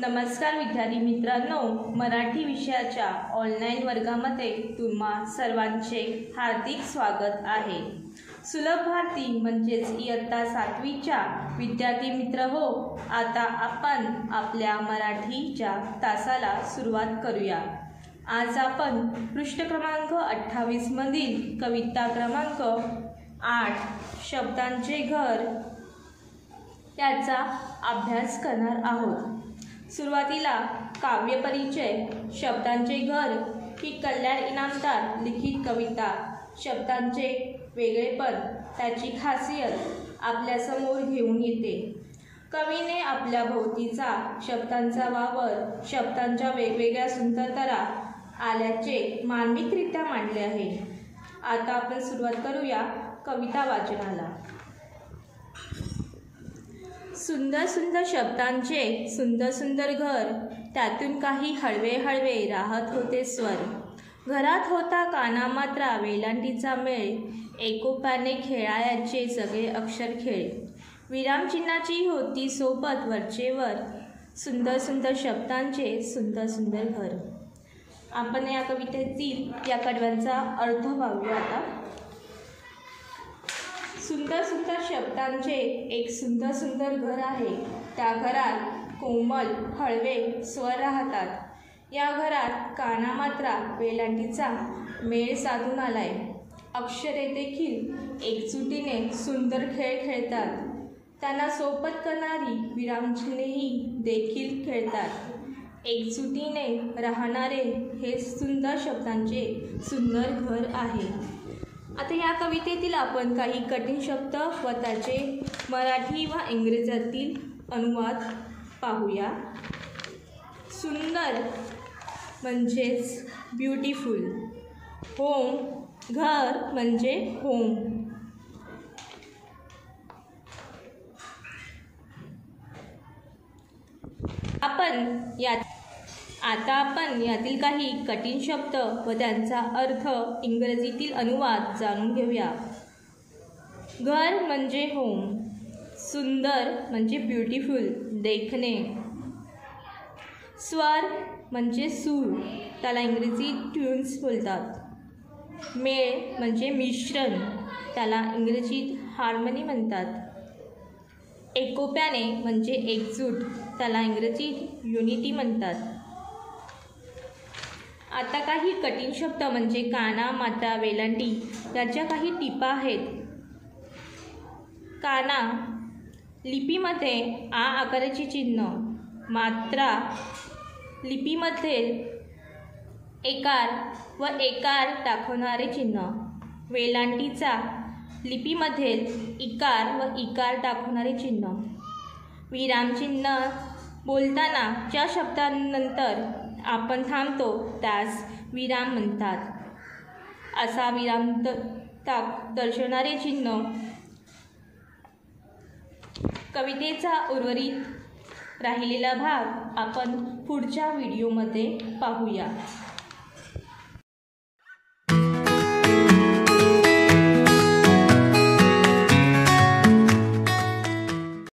नमस्कार विद्यार्थी मित्रांनो, मराठी विषयाच्या ऑनलाईन वर्गामध्ये तुम्हा सर्वांचे हार्दिक स्वागत आहे। सुलभ भारती म्हणजेच इयत्ता 7वीच्या विद्यार्थी मित्र हो, आता आपण आपल्या मराठीच्या तासाला सुरुवात करूया। आज आपण पृष्ठ क्रमांक 28 मधील कविता क्रमांक 8 शब्दांचे घर त्याचा अभ्यास करणार आहोत। सुरुवातीला काव्य परिचय। शब्दांचे घर ही कल्याण इनामदार लिखित कविता शब्दांचे वेगळेपण, त्याची खासियत आपल्यासमोर घेऊन येते। कवीने आपल्या भोवतीचा शब्दांचा वावर, शब्दांच्या वेगवेगळ्या सुंदरतरा आल्याचे मार्मिकरित्या मांडले आहे। आता आपण सुरुवात करूया कविता वाचनाला। सुंदर सुंदर शब्दांचे सुंदर सुंदर घर, त्यातून काही हळवे हळवे राहत होते स्वर। घरात होता कानामात्रा वेलांटीचा मेळ, एकोप्याने खेळायचे सगळे अक्षर खेळ। विरामचिन्हाची होती सोबत वरचेवर, सुंदर सुंदर शब्दांचे सुंदर सुंदर घर। आपण या कवितेतील या कडव्यांचा अर्थ पाहूया आता। सुंदर सुंदर शब्दांचे एक सुंदर सुंदर घर आहे। त्या घरात कोमल हळवे स्वर राहतात। या घरात कानामात्रा वेलांटीचा मेळ साधून आलाय। अक्षरे देखील एकजुटीने सुंदर खेळ खेळतात। त्यांना सोबत करणारी विरामचिन्हेही देखील खेळतात। एकजुटीने राहणारे हे सुंदर शब्दांचे सुंदर घर आहे। आता या कवितेतील आपण काही कठीण शब्द व त्याचे मराठी व इंग्रजीतील अनुवाद पाहूया। सुंदर म्हणजेच ब्युटिफुल, होम घर म्हणजे होम। आता आपण यातील काही कठीण शब्द व त्यांचा अर्थ इंग्रजीतील अनुवाद जाणून घेऊया। घर म्हणजे होम, सुंदर म्हणजे ब्युटिफुल देखणे, स्वर म्हणजे सूर, त्याला इंग्रजीत ट्यून्स बोलतात। मेळ म्हणजे मिश्रण, त्याला इंग्रजीत हार्मनी म्हणतात। एकोप्याने म्हणजे एकजूट, त्याला इंग्रजीत युनिटी म्हणतात। आता काही कठीण शब्द म्हणजे काना, मात्रा, वेलांटी याच्या काही टिपा आहेत। काना लिपीमध्ये आ आकाराचे चिन्ह, मात्रा लिपीमध्ये एकार व एकार दाखवणारे चिन्ह, वेलांटीचा लिपीमध्ये इकार व इकार दाखवणारे चिन्ह, विरामचिन्ह बोलताना ज्या शब्दांनंतर आपण थांबतो त्यास विराम म्हणतात। असा विराम दर्शवणारे चिन्ह। कवितेचा उर्वरित राहिलेला भाग आपण पुढच्या व्हिडिओमध्ये पाहूया।